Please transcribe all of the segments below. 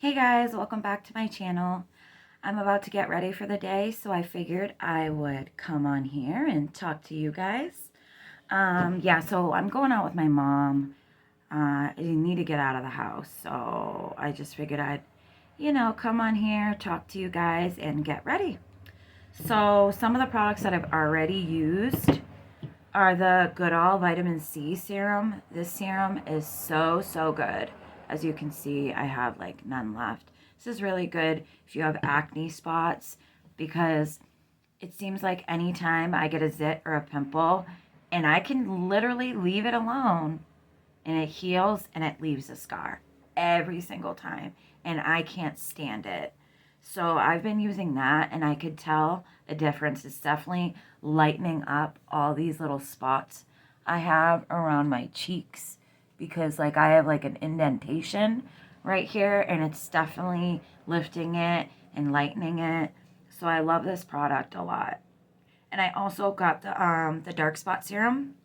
Hey guys, welcome back to my channel. I'm about to get ready for the day, so I figured I would come on here and talk to you guys. So I'm going out with my mom. I need to get out of the house, so I just figured I'd, come on here, talk to you guys, and get ready. So some of the products that I've already used are the Goodall Vitamin C Serum. This serum is so good. As you can see, I have like none left. This is really good if you have acne spots because it seems like anytime I get a zit or a pimple and I can literally leave it alone and it heals and it leaves a scar every single time and I can't stand it. So I've been using that and I could tell a difference. It's definitely lightening up all these little spots I have around my cheeks because like I have like an indentation right here and it's definitely lifting it and lightening it. So I love this product a lot. And I also got the dark spot serum.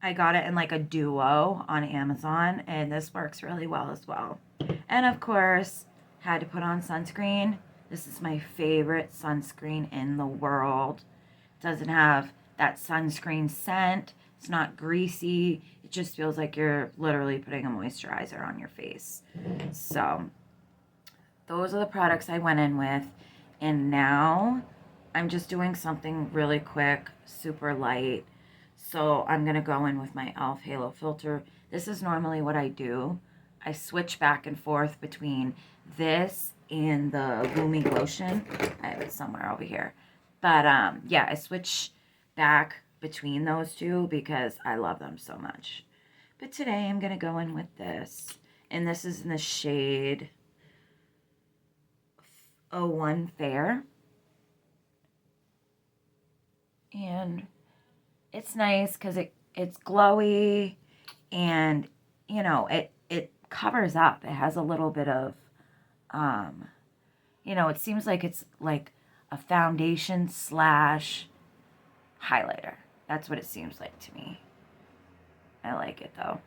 I got it in like a duo on Amazon and this works really well as well. And of course, had to put on sunscreen. This is my favorite sunscreen in the world. It doesn't have that sunscreen scent. It's not greasy. It just feels like you're literally putting a moisturizer on your face. So those are the products I went in with. And now I'm just doing something really quick, super light. So I'm going to go in with my e.l.f. Halo Filter. This is normally what I do. I switch back and forth between this and the Lumi lotion. I have it somewhere over here. But yeah, I switch back between those two because I love them so much. But today I'm going to go in with this. And this is in the shade 01 Fair. And it's nice because it's glowy and, it covers up. It has a little bit of, it seems like it's like a foundation slash highlighter. That's what it seems like to me. I like it though.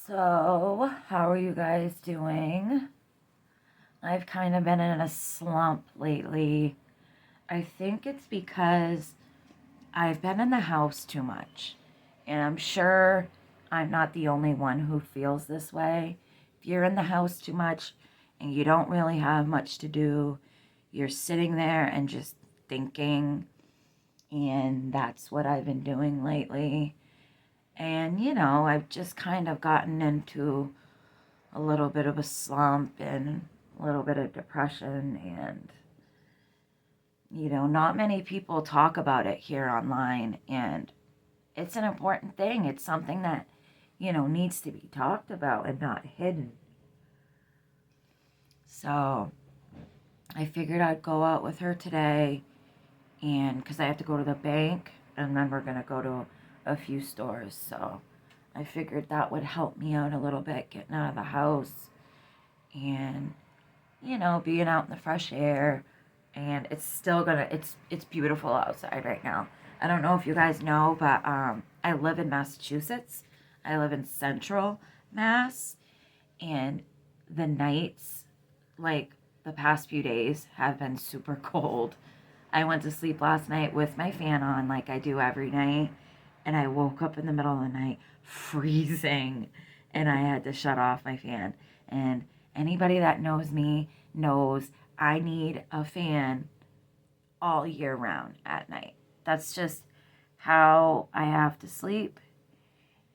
So, how are you guys doing? I've kind of been in a slump lately. I think it's because I've been in the house too much. And I'm sure I'm not the only one who feels this way. If you're in the house too much and you don't really have much to do, you're sitting there and just thinking. And that's what I've been doing lately. And, I've just kind of gotten into a little bit of a slump and a little bit of depression. And, not many people talk about it here online. And it's an important thing. It's something that, needs to be talked about and not hidden. So I figured I'd go out with her today and because I have to go to the bank and then we're going to go to a few stores. So I figured that would help me out a little bit getting out of the house and, being out in the fresh air. And it's still gonna, it's beautiful outside right now. I don't know if you guys know, but I live in Massachusetts. I live in central Mass. And the nights, like the past few days, have been super cold. I went to sleep last night with my fan on like I do every night. And I woke up in the middle of the night freezing. And I had to shut off my fan. And anybody that knows me knows I need a fan all year round at night. That's just how I have to sleep.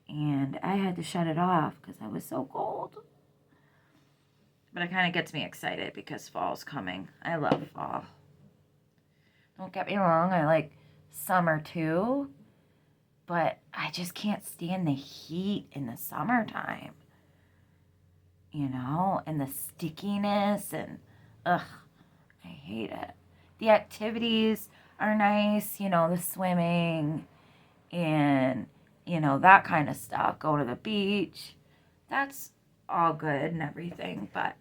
And I had to shut it off because I was so cold. But it kind of gets me excited because fall's coming. I love fall. Don't get me wrong, I like summer too. But I just can't stand the heat in the summertime. And the stickiness and, ugh, I hate it. The activities are nice, the swimming and, that kind of stuff. Go to the beach. That's all good and everything, but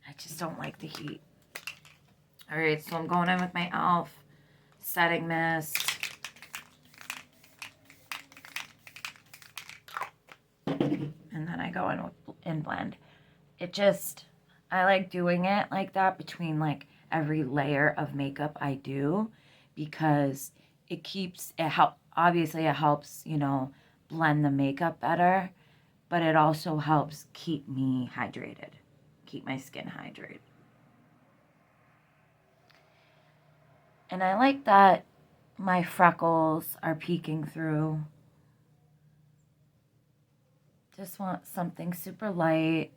I just don't like the heat. All right, so I'm going in with my e.l.f. setting mist. go in and blend. It just, I like doing it like that between like every layer of makeup I do, because it keeps, obviously it helps, you know, blend the makeup better, but it also helps keep me hydrated, keep my skin hydrated. And I like that my freckles are peeking through. Just want something super light.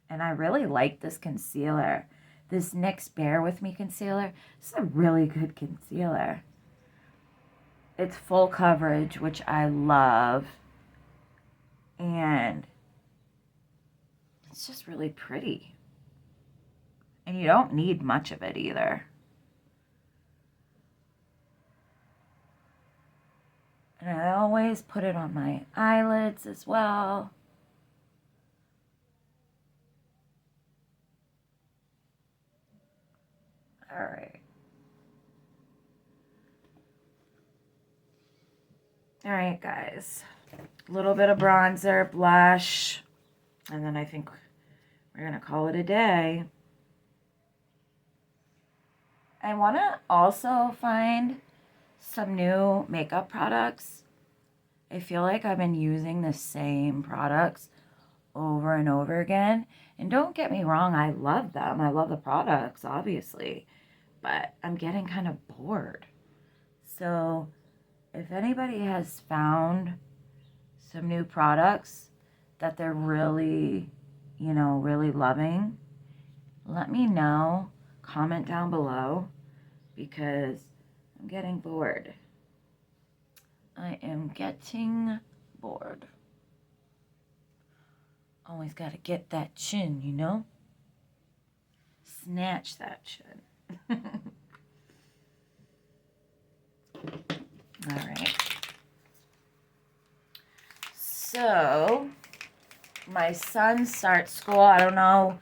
And I really like this concealer. This NYX Bear With Me concealer. This is a really good concealer. It's full coverage, which I love. And it's just really pretty. And you don't need much of it either. And I always put it on my eyelids as well. All right. All right, guys. A little bit of bronzer, blush, and then I think we're going to call it a day. I want to also find some new makeup products. I feel like I've been using the same products over and over again. And don't get me wrong, I love them. I love the products, obviously. But I'm getting kind of bored. So if anybody has found some new products that they're really, you know, really loving, let me know. Comment down below, because I'm getting bored. I am getting bored. Always got to get that chin, you know? Snatch that chin. All right. So, my son starts school. I don't know.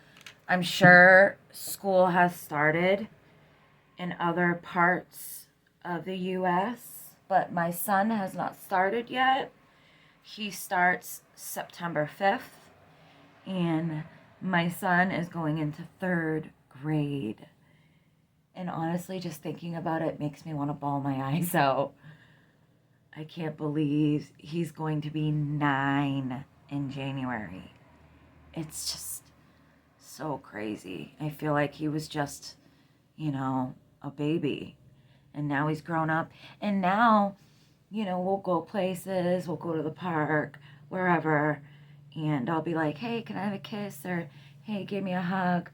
I'm sure school has started in other parts of the U.S., but my son has not started yet. He starts September 5th, and my son is going into 3rd grade. And honestly, just thinking about it makes me want to bawl my eyes out. I can't believe he's going to be 9 in January. It's just so crazy. I feel like he was just, you know, a baby. And now he's grown up. And now, you know, we'll go places, we'll go to the park, wherever. And I'll be like, hey, can I have a kiss? Or, hey, give me a hug.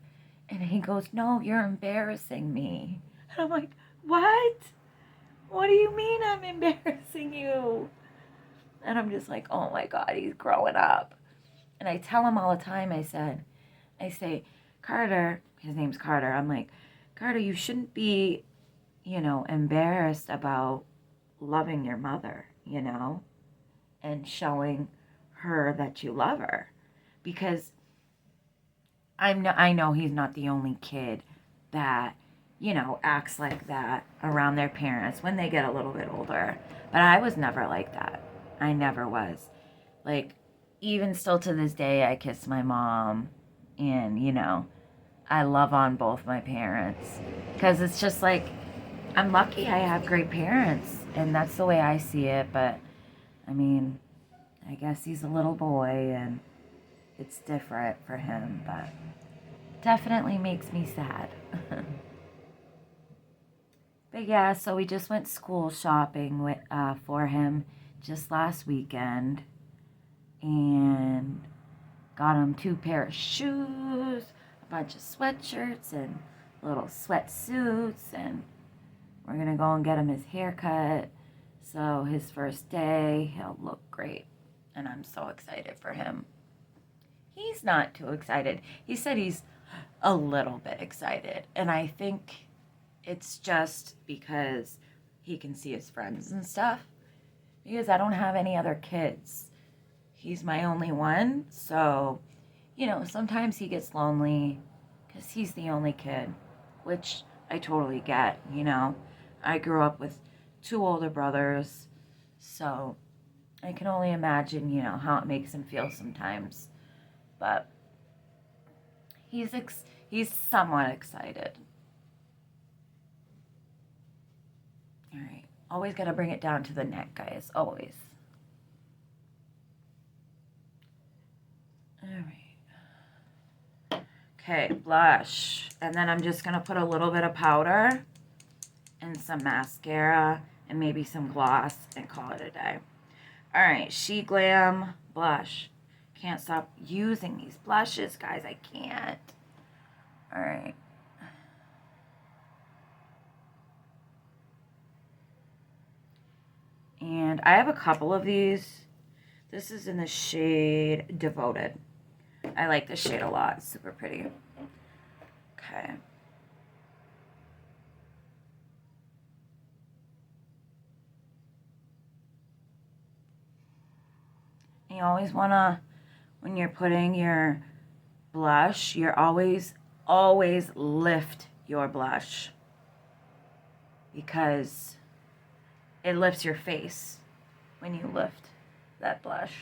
And he goes, no, you're embarrassing me. And I'm like, what? What do you mean I'm embarrassing you? And I'm just like, oh my God, he's growing up. And I tell him all the time, I say, Carter, his name's Carter. I'm like, Carter, you shouldn't be, you know, embarrassed about loving your mother, you know, and showing her that you love her. Because I know he's not the only kid that, you know, acts like that around their parents when they get a little bit older. But I was never like that. I never was. Like, even still to this day, I kiss my mom. And, you know, I love on both my parents. Because it's just like, I'm lucky I have great parents. And that's the way I see it. But, I mean, I guess he's a little boy and it's different for him. But definitely makes me sad. But yeah, so we just went school shopping with for him just last weekend, and got him 2 pair of shoes, a bunch of sweatshirts, and little sweatsuits, and we're gonna go and get him his haircut. So his first day, he'll look great, and I'm so excited for him. He's not too excited. He said he's a little bit excited, and I think it's just because he can see his friends and stuff. Because I don't have any other kids. He's my only one. So, you know, sometimes he gets lonely because he's the only kid, which I totally get, you know. I grew up with 2 older brothers. So I can only imagine, you know, how it makes him feel sometimes. But he's somewhat excited. All right. Always got to bring it down to the neck, guys. Always. All right. Okay, blush. And then I'm just going to put a little bit of powder and some mascara and maybe some gloss and call it a day. All right, She Glam blush. Can't stop using these blushes, guys. I can't. All right. And I have a couple of these. This is in the shade Devoted. I like this shade a lot. It's super pretty. Okay. You always want to, when you're putting your blush, you're always lift your blush, because it lifts your face when you lift that blush.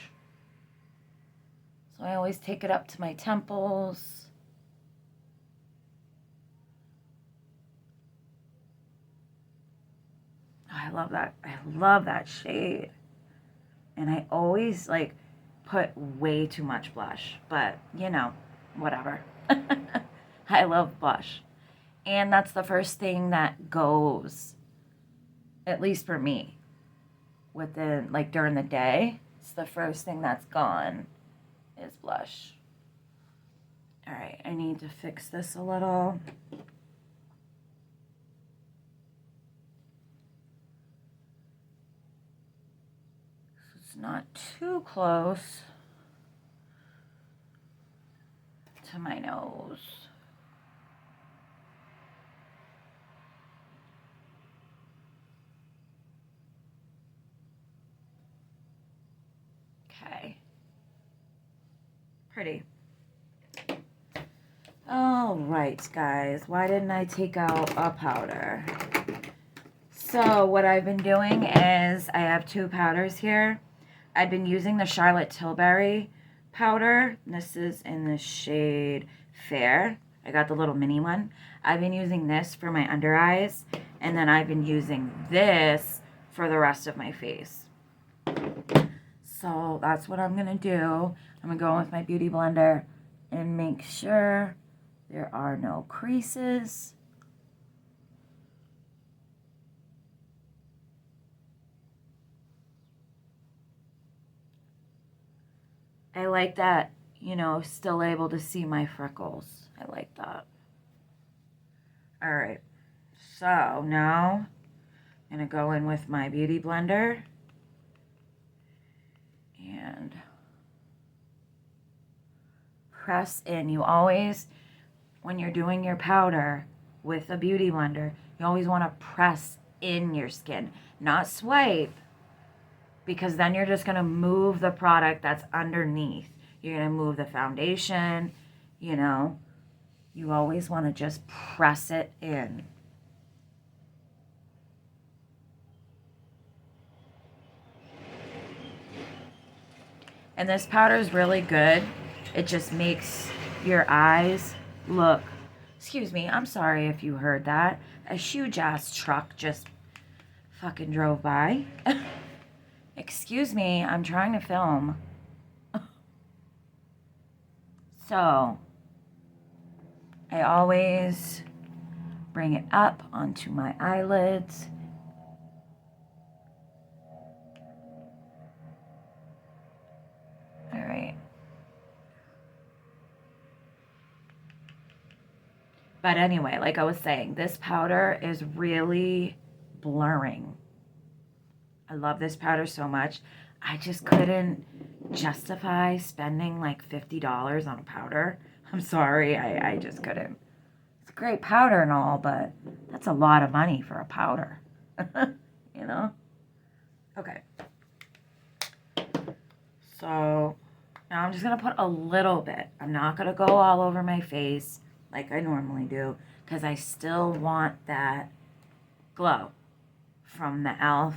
So I always take it up to my temples. Oh, I love that. I love that shade. And I always like put way too much blush, but you know, whatever. I love blush. And that's the first thing that goes, at least for me, within, like, during the day. It's the first thing that's gone is blush. All right, I need to fix this a little. It's not too close to my nose. Okay. Pretty. All right, guys. Why didn't I take out a powder? So what I've been doing is I have two powders here. I've been using the Charlotte Tilbury powder. This is in the shade Fair. I got the little mini one. I've been using this for my under eyes, and then I've been using this for the rest of my face. So that's what I'm going to do. I'm going to go in with my Beauty Blender and make sure there are no creases. I like that, you know, still able to see my freckles. I like that. All right. So now I'm going to go in with my Beauty Blender and press in. You always, when you're doing your powder with a Beauty Blender, you always want to press in your skin, not swipe, because then you're just going to move the product that's underneath. You're going to move the foundation, you know. You always want to just press it in. And this powder is really good. It just makes your eyes look... Excuse me, I'm sorry if you heard that. A huge ass truck just fucking drove by. Excuse me, I'm trying to film. So, I always bring it up onto my eyelids. All right. But anyway, like I was saying, this powder is really blurring. I love this powder so much. I just couldn't justify spending like $50 on a powder. I'm sorry, I just couldn't. It's a great powder and all, but that's a lot of money for a powder. You know? Okay. So now I'm just going to put a little bit. I'm not going to go all over my face like I normally do, because I still want that glow from the e.l.f.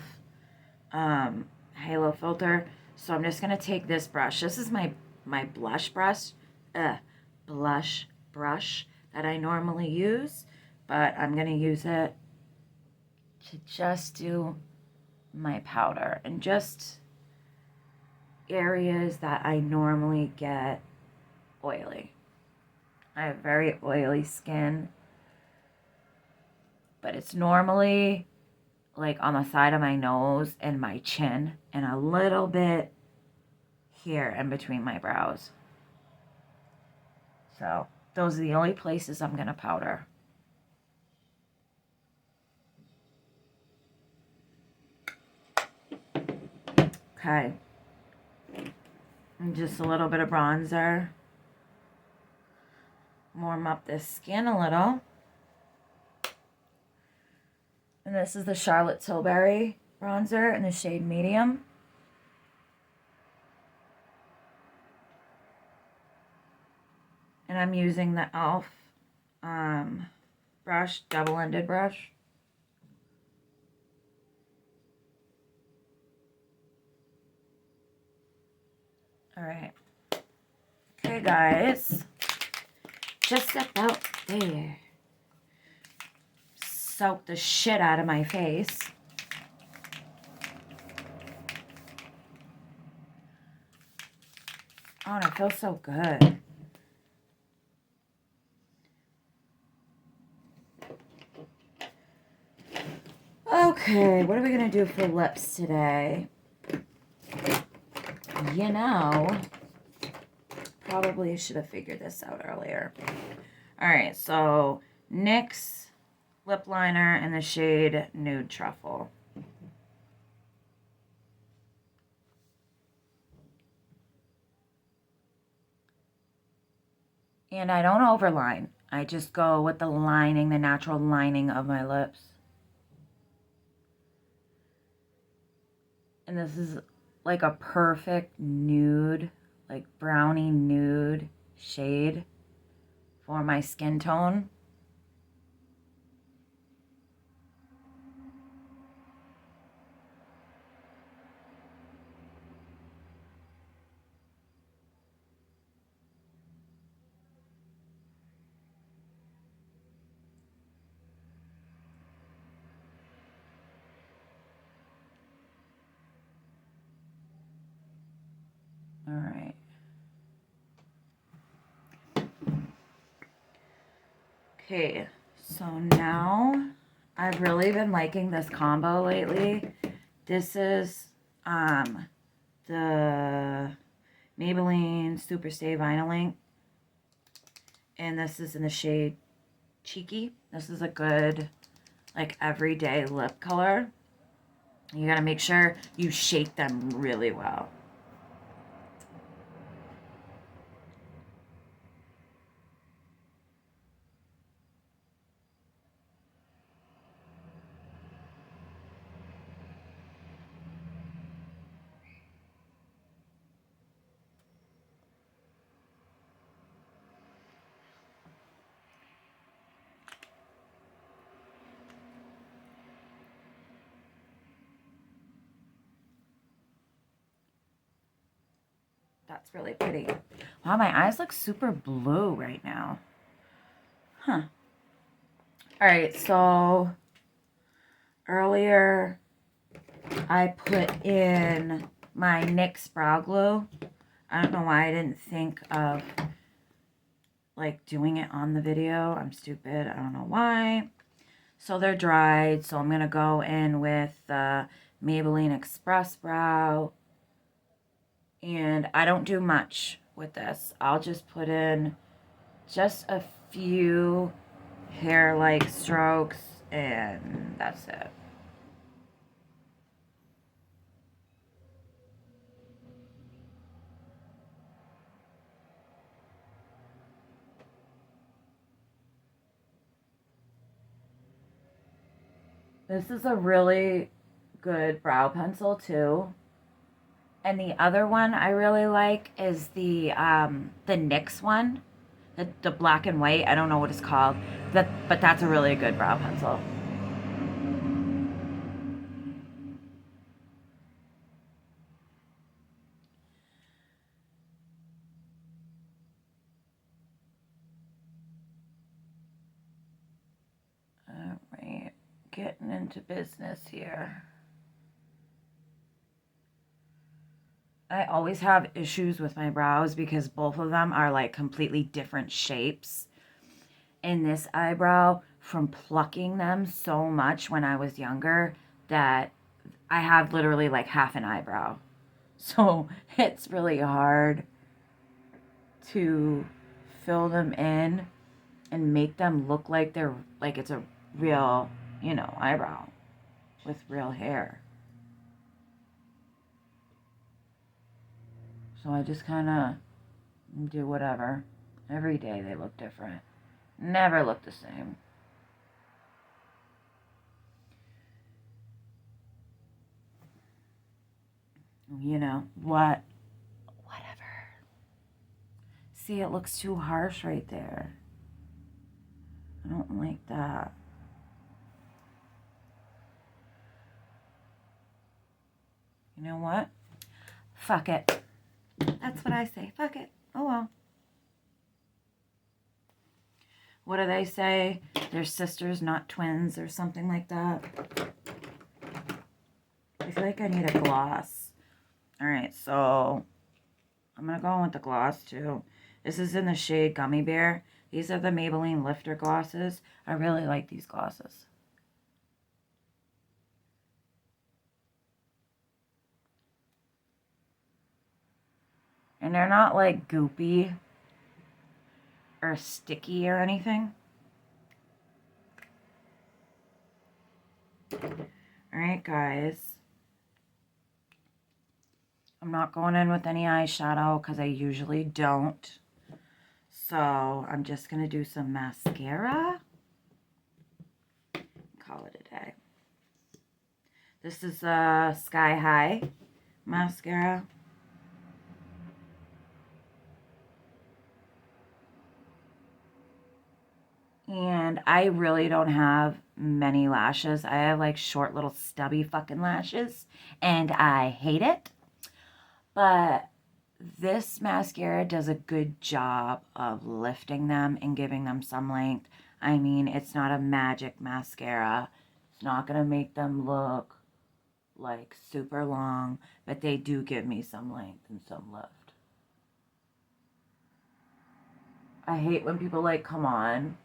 halo filter. So I'm just going to take this brush. This is my blush brush. Blush brush that I normally use. But I'm going to use it to just do my powder. And just areas that I normally get oily. I have very oily skin. But it's normally like on the side of my nose and my chin and a little bit here in between my brows. So those are the only places I'm going to powder. Okay. And just a little bit of bronzer. Warm up this skin a little. And this is the Charlotte Tilbury bronzer in the shade medium. And I'm using the e.l.f. Brush, double-ended brush. All right. Okay, guys. Just about there. Soak the shit out of my face. Oh, and it feels so good. Okay, what are we going to do for lips today? You know, probably should have figured this out earlier. All right, so NYX lip liner in the shade Nude Truffle. And I don't overline. I just go with the lining, the natural lining of my lips. And this is like a perfect nude, like brownie nude shade for my skin tone. All right. Okay, so now I've really been liking this combo lately. This is the Maybelline Super Stay Vinyl Ink. And this is in the shade Cheeky. This is a good, like, everyday lip color. You gotta make sure you shake them really well. That's really pretty. Wow, my eyes look super blue right now. Huh. All right, so earlier I put in my NYX brow glue. I don't know why I didn't think of like doing it on the video. I'm stupid. I don't know why. So they're dried. So I'm going to go in with the Maybelline Express Brow. And I don't do much with this. I'll just put in just a few hair-like strokes and that's it. This is a really good brow pencil too. And the other one I really like is the NYX one, the black and white. I don't know what it's called, but that's a really good brow pencil. getting into business here. I always have issues with my brows because both of them are like completely different shapes. In this eyebrow, from plucking them so much when I was younger, that I have literally like half an eyebrow. So it's really hard to fill them in and make them look like they're like it's a real, eyebrow with real hair. So I just kind of do whatever. Every day they look different. Never look the same. Whatever. See, it looks too harsh right there. I don't like that. You know what? Fuck it. That's what I say. Fuck it. Oh well. What do they say? They're sisters, not twins, or something like that. I feel like I need a gloss. Alright, so I'm going to go in with the gloss too. This is in the shade Gummy Bear. These are the Maybelline Lifter glosses. I really like these glosses. And they're not like goopy or sticky or anything. Alright, guys. I'm not going in with any eyeshadow because I usually don't. So I'm just going to do some mascara. Call it a day. This is a Sky High mascara. And I really don't have many lashes. I have like short little stubby fucking lashes. And I hate it. But this mascara does a good job of lifting them and giving them some length. I mean, it's not a magic mascara. It's not going to make them look like super long. But they do give me some length and some lift. I hate when people like come on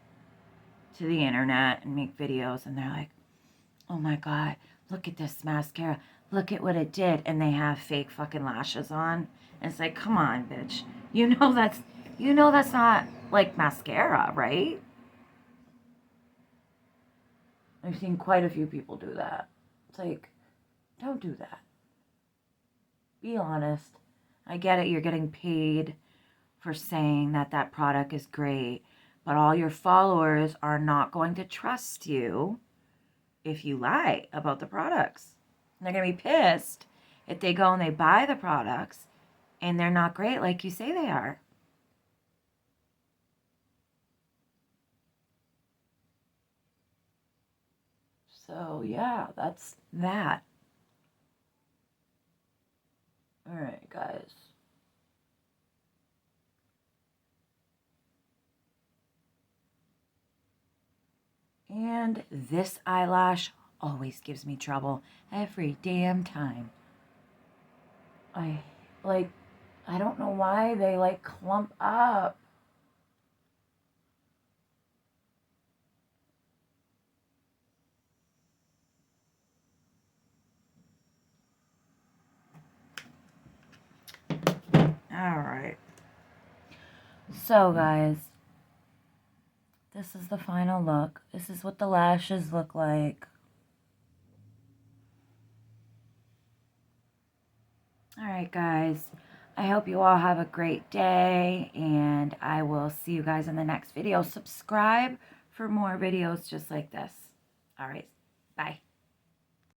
to the internet and make videos and they're like, oh my god, look at this mascara, look at what it did, and they have fake fucking lashes on, and it's like, come on, bitch, that's not like mascara, right? I've seen quite a few people do that. It's like, don't do that. Be honest. I get it, you're getting paid for saying that that product is great, but all your followers are not going to trust you if you lie about the products. And they're going to be pissed if they go and they buy the products and they're not great like you say they are. So, yeah, that's that. All right, guys. And this eyelash always gives me trouble every damn time. I don't know why they like clump up. All right. So, guys, this is the final look. This is what the lashes look like. All right, guys. I hope you all have a great day, and I will see you guys in the next video. Subscribe for more videos just like this. All right. Bye.